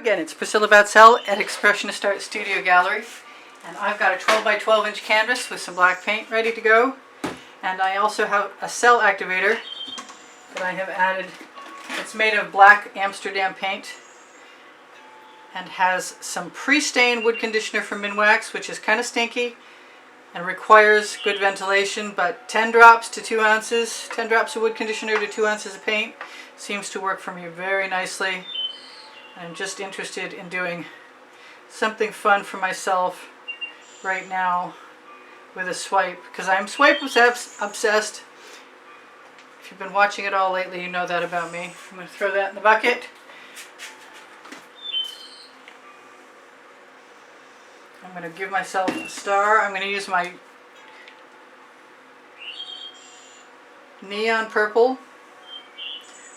Again, it's Priscilla Batzell at Expressionist Art Studio Gallery, and I've got a 12 by 12 inch canvas with some black paint ready to go, and I also have a cell activator that I have added. It's made of black Amsterdam paint and has some pre-stained wood conditioner from Minwax, which is kind of stinky and requires good ventilation, but 10 drops to 2 ounces, 10 drops of wood conditioner to 2 ounces of paint seems to work for me very nicely. I'm just interested in doing something fun for myself right now with a swipe, because I'm swipe obsessed. If you've been watching it all lately, you know that about me. I'm going to throw that in the bucket. I'm going to give myself a star. I'm going to use my neon purple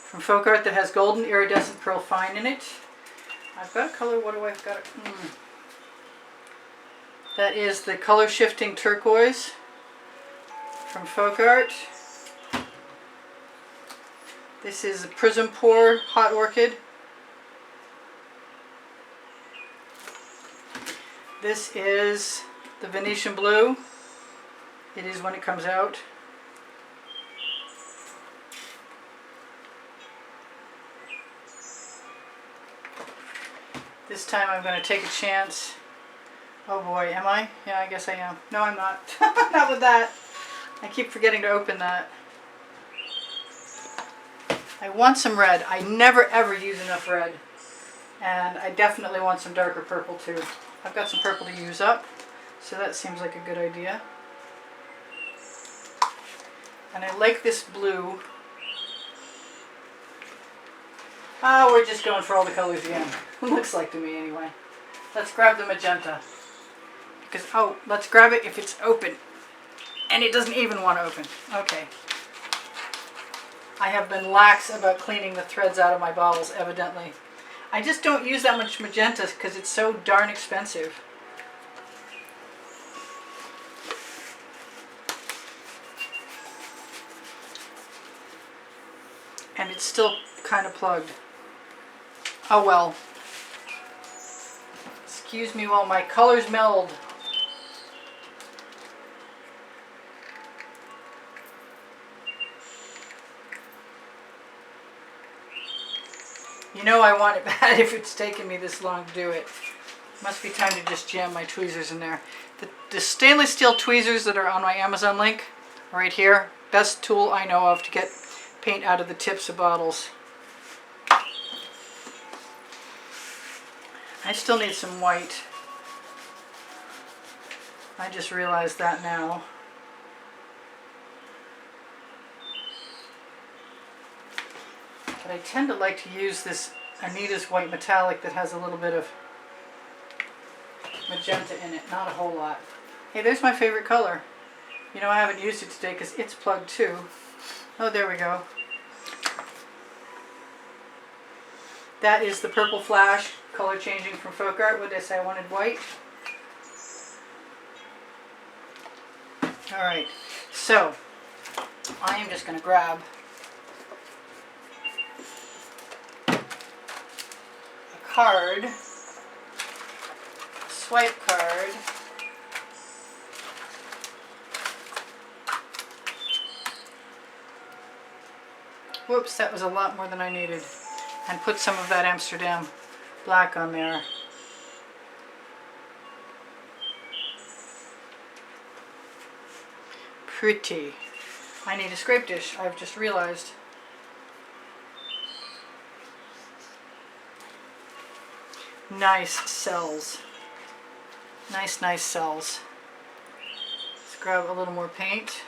from Folk Art that has golden iridescent pearl fine in it. I've got a color, what do I've got? That is the color shifting turquoise from Folk Art. This is a Prism Pour Hot Orchid. This is the Venetian Blue. It is when it comes out. This time I'm going to take a chance. Oh boy, am I? Yeah, I guess I am. No, I'm not. Not with that. I keep forgetting to open that. I want some red. I never ever use enough red. And I definitely want some darker purple too. I've got some purple to use up, so that seems like a good idea. And I like this blue. We're just going for all the colors again. Looks like to me anyway. Let's grab the magenta. Because, let's grab it if it's open. And it doesn't even want to open. Okay. I have been lax about cleaning the threads out of my bottles, evidently. I just don't use that much magenta because it's so darn expensive. And it's still kind of plugged. Oh well. Excuse me while my colors meld. You know I want it bad if it's taken me this long to do it. Must be time to just jam my tweezers in there. The stainless steel tweezers that are on my Amazon link, right here, best tool I know of to get paint out of the tips of bottles. I still need some white. I just realized that now. But I tend to like to use this Anita's white metallic that has a little bit of magenta in it, not a whole lot. Hey, there's my favorite color. You know, I haven't used it today because it's plugged too. Oh, there we go. That is the Purple Flash, color changing from Folk Art. What did I say? I wanted white. Alright, so I am just going to grab a card, a swipe card. Whoops, that was a lot more than I needed. And put some of that Amsterdam black on there. Pretty. I need a scrape dish, I've just realized. Nice cells. Nice cells. Let's grab a little more paint.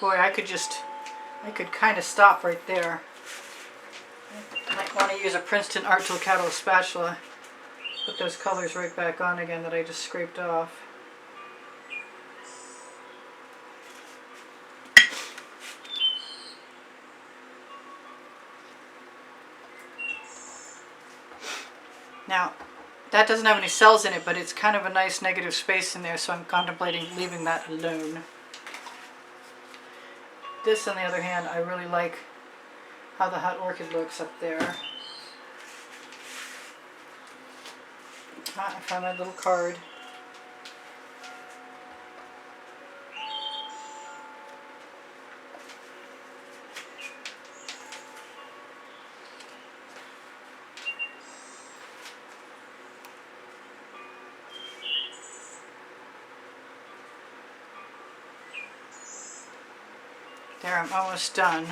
Boy, I could kind of stop right there. I might want to use a Princeton Art Tool Catalyst spatula. Put those colors right back on again that I just scraped off. Now, that doesn't have any cells in it, but it's kind of a nice negative space in there, so I'm contemplating leaving that alone. This, on the other hand, I really like how the hot orchid looks up there. I found my little card. There, I'm almost done.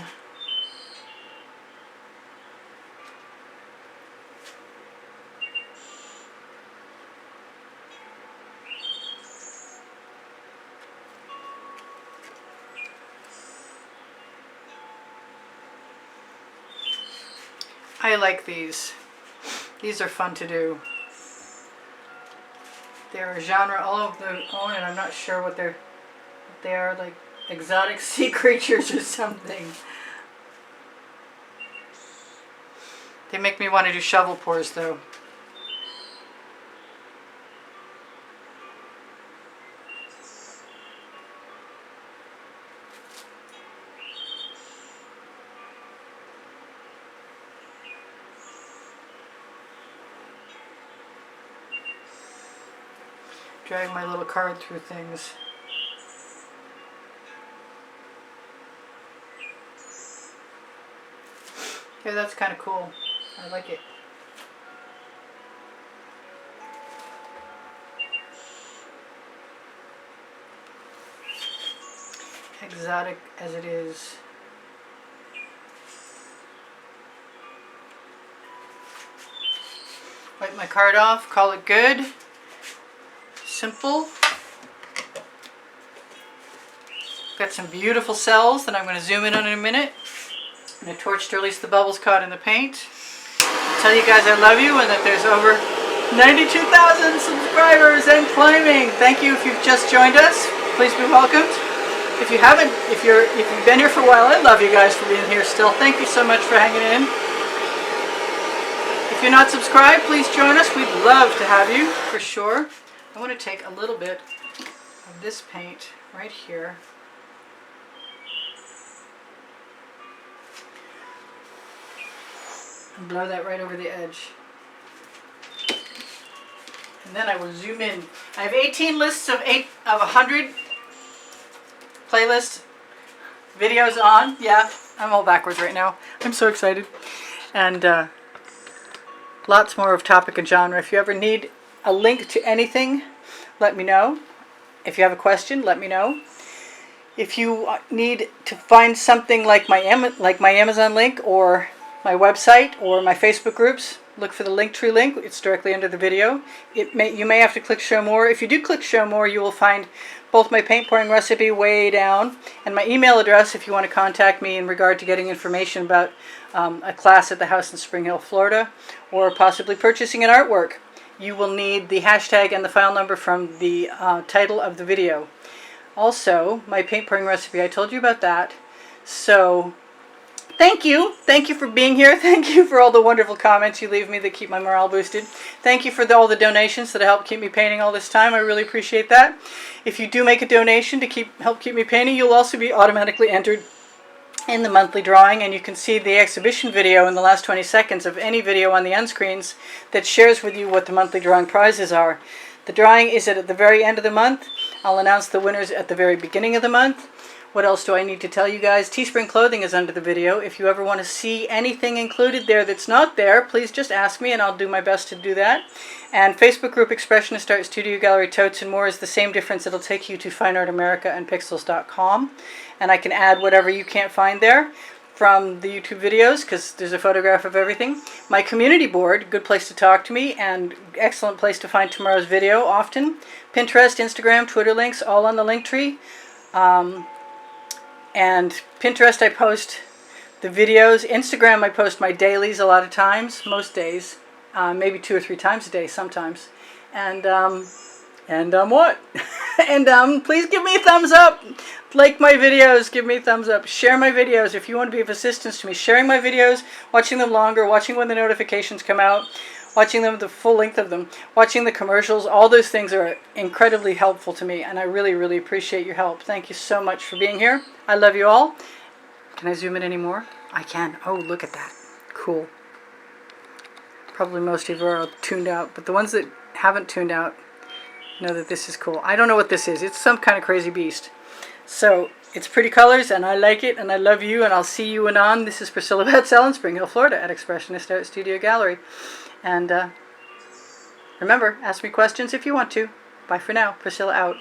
I like these. These are fun to do. They're a genre all of their own, and I'm not sure what they are, like exotic sea creatures or something. They make me want to do shovel pours though. Drag my little card through things. Okay, that's kind of cool. I like it. Exotic as it is. Wipe my card off, call it good. Simple. Got some beautiful cells that I'm going to zoom in on in a minute. And a torch to release the bubbles caught in the paint. I'll tell you guys I love you and that there's over 92,000 subscribers and climbing. Thank you if you've just joined us. Please be welcomed. If you haven't, if you've been here for a while, I love you guys for being here still. Thank you so much for hanging in. If you're not subscribed, please join us. We'd love to have you for sure. I want to take a little bit of this paint right here. And blow that right over the edge. And then I will zoom in. I have 18 lists of 100 playlist videos on. Yeah, I'm all backwards right now. I'm so excited. And lots more of topic and genre. If you ever need a link to anything, let me know. If you have a question, let me know. If you need to find something like my Amazon link or my website or my Facebook groups, look for the Linktree link. It's directly under the video. You may have to click show more. If you do click show more, you will find both my paint pouring recipe way down and my email address if you want to contact me in regard to getting information about a class at the house in Spring Hill, Florida, or possibly purchasing an artwork. You will need the hashtag and the file number from the title of the video. Also, my paint pouring recipe, I told you about that. So, thank you. Thank you for being here. Thank you for all the wonderful comments you leave me that keep my morale boosted. Thank you for all the donations that help keep me painting all this time. I really appreciate that. If you do make a donation to help keep me painting, you'll also be automatically entered in the monthly drawing, and you can see the exhibition video in the last 20 seconds of any video on the end screens that shares with you what the monthly drawing prizes are. The drawing is at the very end of the month. I'll announce the winners at the very beginning of the month. What else do I need to tell you guys? Teespring clothing is under the video. If you ever want to see anything included there that's not there, please just ask me and I'll do my best to do that. And Facebook group Expressionist Art Studio Gallery Totes and More is the same difference. It'll take you to Fine Art America and Pixels.com. And I can add whatever you can't find there from the YouTube videos because there's a photograph of everything. My community board, good place to talk to me and excellent place to find tomorrow's video often. Pinterest, Instagram, Twitter links, all on the Linktree. And Pinterest, I post the videos. Instagram, I post my dailies a lot of times, most days, maybe 2 or 3 times a day sometimes. And what? And please give me a thumbs up. Like my videos, give me a thumbs up. Share my videos if you want to be of assistance to me. Sharing my videos, watching them longer, watching when the notifications come out, watching them, the full length of them, watching the commercials, all those things are incredibly helpful to me, and I really, really appreciate your help. Thank you so much for being here. I love you all. Can I zoom in any more? I can. Oh, look at that. Cool. Probably most of you are tuned out, but the ones that haven't tuned out know that this is cool. I don't know what this is. It's some kind of crazy beast. So it's pretty colors, and I like it, and I love you, and I'll see you anon. This is Priscilla Batzell in Spring Hill, Florida at Expressionist Art Studio Gallery. And remember, ask me questions if you want to. Bye for now. Priscilla out.